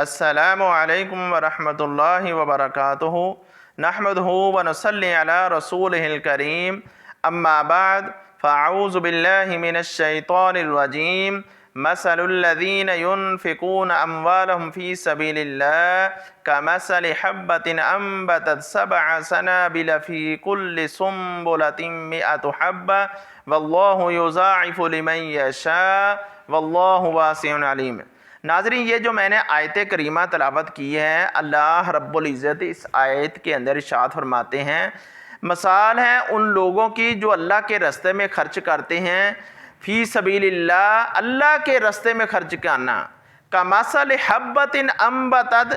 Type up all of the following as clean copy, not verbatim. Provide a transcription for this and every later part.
السلام علیکم ورحمۃ اللہ وبرکاتہ نحمدہ ونصلی علی رسولہ الکریم اما بعد فاعوذ باللہ من الشیطان الرجیم مثل الذین ينفقون اموالهم فی سبیل اللہ کمثل حبۃ انبتت سبع سنابل فی کل سنبلۃ مئۃ حبۃ واللہ یضاعف لمن یشاء واللہ واسع علیم۔ ناظرین، یہ جو میں نے آیت کریمہ تلاوت کی ہے، اللہ رب العزت اس آیت کے اندر ارشاد فرماتے ہیں، مثال ہے ان لوگوں کی جو اللہ کے راستے میں خرچ کرتے ہیں، فی سبیل اللہ، اللہ کے راستے میں خرچ کرنا، کمثل حبۃ انبتت،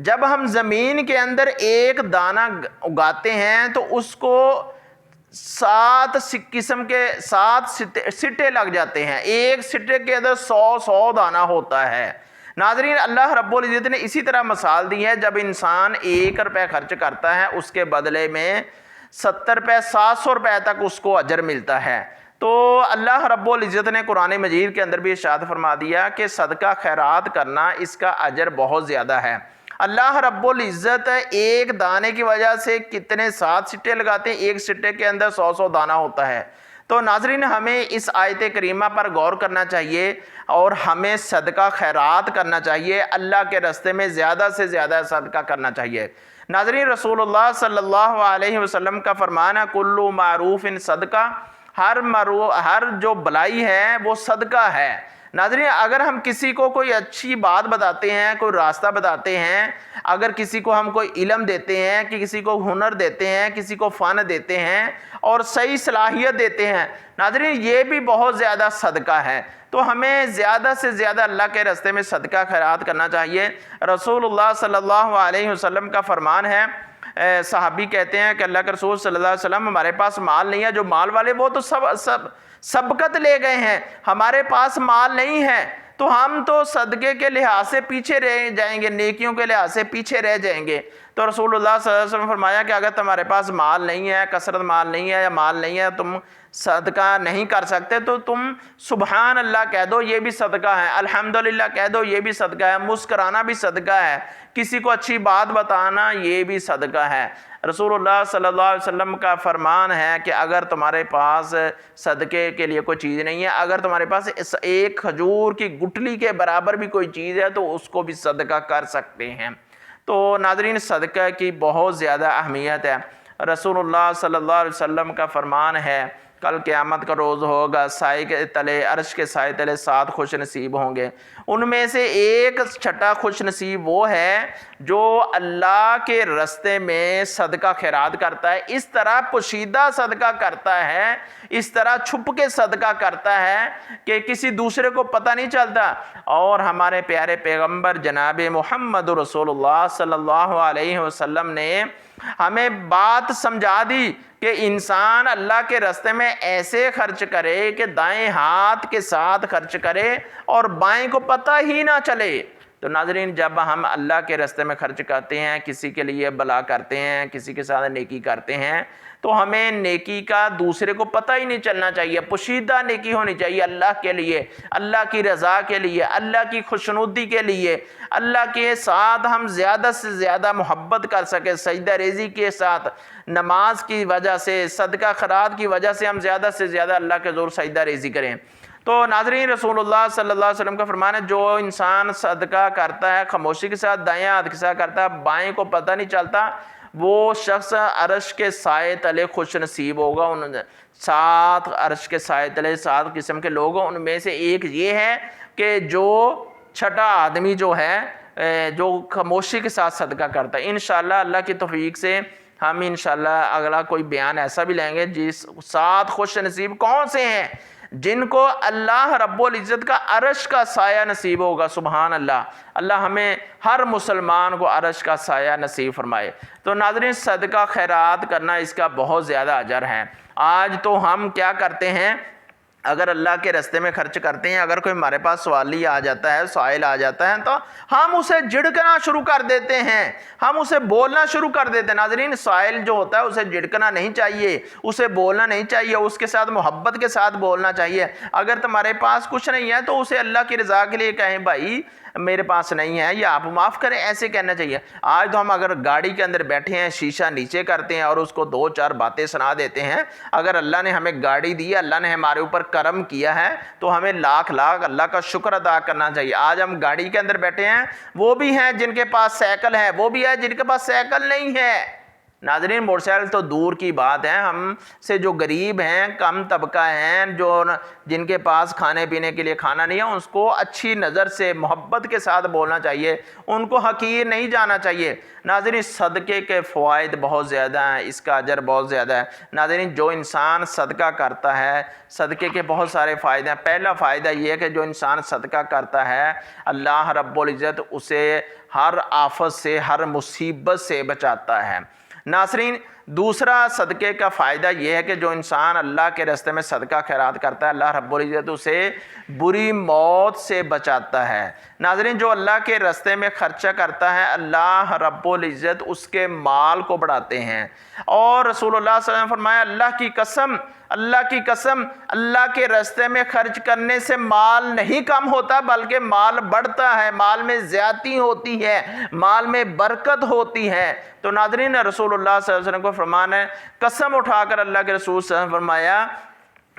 جب ہم زمین کے اندر ایک دانہ اگاتے ہیں تو اس کو 7 قسم کے 7 سٹے لگ جاتے ہیں، ایک سٹے کے اندر 100 دانہ ہوتا ہے۔ ناظرین، اللہ رب العزت نے اسی طرح مثال دی ہے، جب انسان 1 روپے خرچ کرتا ہے اس کے بدلے میں 70 روپے 700 روپے تک اس کو اجر ملتا ہے۔ تو اللہ رب العزت نے قرآن مجید کے اندر بھی ارشاد فرما دیا کہ صدقہ خیرات کرنا، اس کا اجر بہت زیادہ ہے۔ اللہ رب العزت ایک دانے کی وجہ سے کتنے 7 سٹے لگاتے ہیں، ایک سٹے کے اندر 100 دانہ ہوتا ہے۔ تو ناظرین، ہمیں اس آیت کریمہ پر غور کرنا چاہیے اور ہمیں صدقہ خیرات کرنا چاہیے، اللہ کے راستے میں زیادہ سے زیادہ صدقہ کرنا چاہیے۔ ناظرین، رسول اللہ صلی اللہ علیہ وسلم کا فرمان ہے، کل معروف صدقہ، ہر جو بلائی ہے وہ صدقہ ہے۔ ناظرین، اگر ہم کسی کو کوئی اچھی بات بتاتے ہیں، کوئی راستہ بتاتے ہیں، اگر کسی کو ہم کوئی علم دیتے ہیں، کہ کسی کو ہنر دیتے ہیں، کسی کو فن دیتے ہیں اور صحیح صلاحیت دیتے ہیں، ناظرین یہ بھی بہت زیادہ صدقہ ہے۔ تو ہمیں زیادہ سے زیادہ اللہ کے راستے میں صدقہ خیرات کرنا چاہیے۔ رسول اللہ صلی اللہ علیہ وسلم کا فرمان ہے، صحابی کہتے ہیں کہ اللہ کے رسول صلی اللہ علیہ وسلم، ہمارے پاس مال نہیں ہے، جو مال والے وہ تو سبقت لے گئے ہیں، ہمارے پاس مال نہیں ہے، تو ہم تو صدقے کے لحاظ سے پیچھے رہ جائیں گے، نیکیوں کے لحاظ سے پیچھے رہ جائیں گے۔ تو رسول اللہ صلی اللہ علیہ وسلم فرمایا کہ اگر تمہارے پاس مال نہیں ہے، کثرت مال نہیں ہے یا مال نہیں ہے، تم صدقہ نہیں کر سکتے، تو تم سبحان اللہ کہہ دو، یہ بھی صدقہ ہے، الحمدللہ کہہ دو، یہ بھی صدقہ ہے، مسکرانا بھی صدقہ ہے، کسی کو اچھی بات بتانا یہ بھی صدقہ ہے۔ رسول اللہ صلی اللہ علیہ وسلم کا فرمان ہے کہ اگر تمہارے پاس صدقے کے لیے کوئی چیز نہیں ہے، اگر تمہارے پاس ایک کھجور کی گٹھلی کے برابر بھی کوئی چیز ہے تو اس کو بھی صدقہ کر سکتے ہیں۔ تو ناظرین، صدقہ کی بہت زیادہ اہمیت ہے۔ رسول اللہ صلی اللہ علیہ وسلم کا فرمان ہے، کل قیامت کا روز ہوگا، سائے کے تلے، عرش کے سائے تلے 7 خوش نصیب ہوں گے، ان میں سے ایک چھٹا خوش نصیب وہ ہے جو اللہ کے راستے میں صدقہ خیرات کرتا ہے، اس طرح پوشیدہ صدقہ کرتا ہے، اس طرح چھپ کے صدقہ کرتا ہے کہ کسی دوسرے کو پتہ نہیں چلتا۔ اور ہمارے پیارے پیغمبر جناب محمد رسول اللہ صلی اللہ علیہ وسلم نے ہمیں بات سمجھا دی کہ انسان اللہ کے راستے میں ایسے خرچ کرے کہ دائیں ہاتھ کے ساتھ خرچ کرے اور بائیں کو پتہ ہی نہ چلے۔ تو ناظرین، جب ہم اللہ کے راستے میں خرچ کرتے ہیں، کسی کے لیے بھلا کرتے ہیں، کسی کے ساتھ نیکی کرتے ہیں، تو ہمیں نیکی کا دوسرے کو پتہ ہی نہیں چلنا چاہیے، پوشیدہ نیکی ہونی چاہیے، اللہ کے لیے، اللہ کی رضا کے لیے، اللہ کی خوشنودی کے لیے، اللہ کے ساتھ ہم زیادہ سے زیادہ محبت کر سکیں، سجدہ ریزی کے ساتھ، نماز کی وجہ سے، صدقہ خیرات کی وجہ سے ہم زیادہ سے زیادہ اللہ کے حضور سجدہ ریزی کریں۔ تو ناظرین، رسول اللہ صلی اللہ علیہ وسلم کا فرمان ہے، جو انسان صدقہ کرتا ہے خاموشی کے ساتھ، دائیں ہاتھ کے ساتھ کرتا ہے، بائیں کو پتہ نہیں چلتا، وہ شخص عرش کے سائے تلے خوش نصیب ہوگا۔ ان 7 عرش کے سائے تلے 7 قسم کے لوگ، ان میں سے ایک یہ ہے کہ جو چھٹا آدمی جو ہے، جو خاموشی کے ساتھ صدقہ کرتا ہے۔ انشاءاللہ اللہ کی توفیق سے ہم انشاءاللہ اگلا کوئی بیان ایسا بھی لیں گے، جس 7 خوش نصیب کون سے ہیں جن کو اللہ رب العزت کا عرش کا سایہ نصیب ہوگا۔ سبحان اللہ، اللہ ہمیں ہر مسلمان کو عرش کا سایہ نصیب فرمائے۔ تو ناظرین، صدقہ خیرات کرنا اس کا بہت زیادہ اجر ہے۔ آج تو ہم کیا کرتے ہیں، اگر اللہ کے راستے میں خرچ کرتے ہیں، اگر کوئی ہمارے پاس سوالی آ جاتا ہے، سائل آ جاتا ہے، تو ہم اسے جھڑکنا شروع کر دیتے ہیں، ہم اسے بولنا شروع کر دیتے ہیں۔ ناظرین، سائل جو ہوتا ہے اسے جھڑکنا نہیں چاہیے، اسے بولنا نہیں چاہیے، اس کے ساتھ محبت کے ساتھ بولنا چاہیے۔ اگر تمہارے پاس کچھ نہیں ہے تو اسے اللہ کی رضا کے لیے کہیں، بھائی میرے پاس نہیں ہے یا آپ معاف کریں، ایسے کہنا چاہیے۔ آج تو ہم اگر گاڑی کے اندر بیٹھے ہیں، شیشہ نیچے کرتے ہیں اور اس کو 2-4 باتیں سنا دیتے ہیں۔ اگر اللہ نے ہمیں گاڑی دی، اللہ نے ہمارے اوپر کرم کیا ہے تو ہمیں لاکھ اللہ کا شکر ادا کرنا چاہیے۔ آج ہم گاڑی کے اندر بیٹھے ہیں، وہ بھی ہیں جن کے پاس سائیکل ہے، وہ بھی ہے جن کے پاس سائیکل نہیں ہے۔ ناظرین، موٹر سائیکل تو دور کی بات ہے، ہم سے جو غریب ہیں، کم طبقہ ہیں، جن کے پاس کھانے پینے کے لیے کھانا نہیں ہے، اس کو اچھی نظر سے محبت کے ساتھ بولنا چاہیے، ان کو حقیر نہیں جانا چاہیے۔ ناظرین، صدقے کے فوائد بہت زیادہ ہیں، اس کا اجر بہت زیادہ ہے۔ ناظرین، جو انسان صدقہ کرتا ہے، صدقے کے بہت سارے فائدے ہیں۔ پہلا فائدہ یہ ہے کہ جو انسان صدقہ کرتا ہے، اللہ رب العزت اسے ہر آفت سے، ہر مصیبت سے بچاتا ہے۔ ناظرین، دوسرا صدقے کا فائدہ یہ ہے کہ جو انسان اللہ کے راستے میں صدقہ خیرات کرتا ہے، اللہ رب العزت اسے بری موت سے بچاتا ہے۔ ناظرین، جو اللہ کے راستے میں خرچہ کرتا ہے، اللہ رب العزت اس کے مال کو بڑھاتے ہیں۔ اور رسول اللہ صلی اللہ علیہ وسلم نے فرمایا، اللہ کی قسم، اللہ کے راستے میں خرچ کرنے سے مال نہیں کم ہوتا بلکہ مال بڑھتا ہے، مال میں زیادتی ہوتی ہے، مال میں برکت ہوتی ہے۔ تو ناظرین، رسول اللہ صلی اللہ علیہ وسلم کو فرمان ہے، قسم اٹھا کر اللہ کے رسول صلی اللہ علیہ وسلم نے فرمایا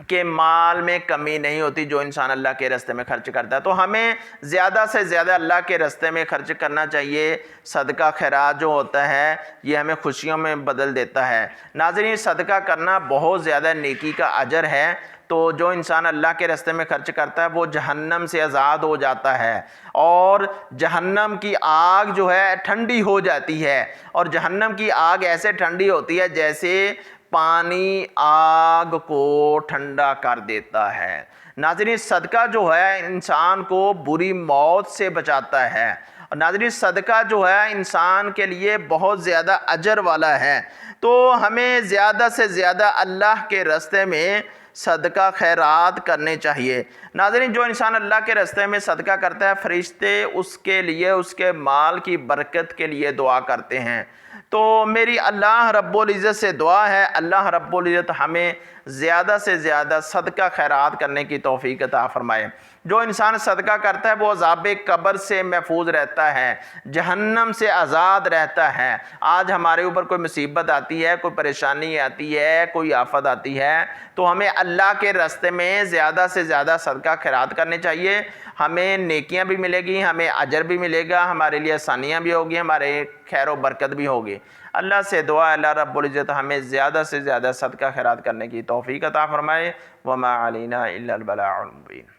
کہ مال میں کمی نہیں ہوتی جو انسان اللہ کے راستے میں خرچ کرتا ہے۔ تو ہمیں زیادہ سے زیادہ اللہ کے راستے میں خرچ کرنا چاہیے۔ صدقہ خیرات جو ہوتا ہے یہ ہمیں خوشیوں میں بدل دیتا ہے۔ ناظرین، صدقہ کرنا بہت زیادہ نیکی کا اجر ہے۔ تو جو انسان اللہ کے راستے میں خرچ کرتا ہے وہ جہنم سے آزاد ہو جاتا ہے، اور جہنم کی آگ جو ہے ٹھنڈی ہو جاتی ہے، اور جہنم کی آگ ایسے ٹھنڈی ہوتی ہے جیسے پانی آگ کو ٹھنڈا کر دیتا ہے۔ ناظرین، صدقہ جو ہے انسان کو بری موت سے بچاتا ہے، اور ناظرین صدقہ جو ہے انسان کے لیے بہت زیادہ اجر والا ہے۔ تو ہمیں زیادہ سے زیادہ اللہ کے راستے میں صدقہ خیرات کرنے چاہیے۔ ناظرین، جو انسان اللہ کے راستے میں صدقہ کرتا ہے، فرشتے اس کے لیے، اس کے مال کی برکت کے لیے دعا کرتے ہیں۔ تو میری اللہ رب العزت سے دعا ہے، اللہ رب العزت ہمیں زیادہ سے زیادہ صدقہ خیرات کرنے کی توفیق عطا فرمائے۔ جو انسان صدقہ کرتا ہے وہ عذاب قبر سے محفوظ رہتا ہے، جہنم سے آزاد رہتا ہے۔ آج ہمارے اوپر کوئی مصیبت آتی ہے، کوئی پریشانی آتی ہے، کوئی آفت آتی ہے، تو ہمیں اللہ کے راستے میں زیادہ سے زیادہ صدقہ خیرات کرنے چاہیے۔ ہمیں نیکیاں بھی ملے گی، ہمیں اجر بھی ملے گا، ہمارے لیے آسانیاں بھی ہوگی، ہمارے خیر و برکت بھی ہوگی۔ اللہ سے دعا ہے اللہ رب العزت ہمیں زیادہ سے زیادہ صدقہ خیرات کرنے کی توفیق عطا فرمائے۔ وما علینا الا البلاغ المبین۔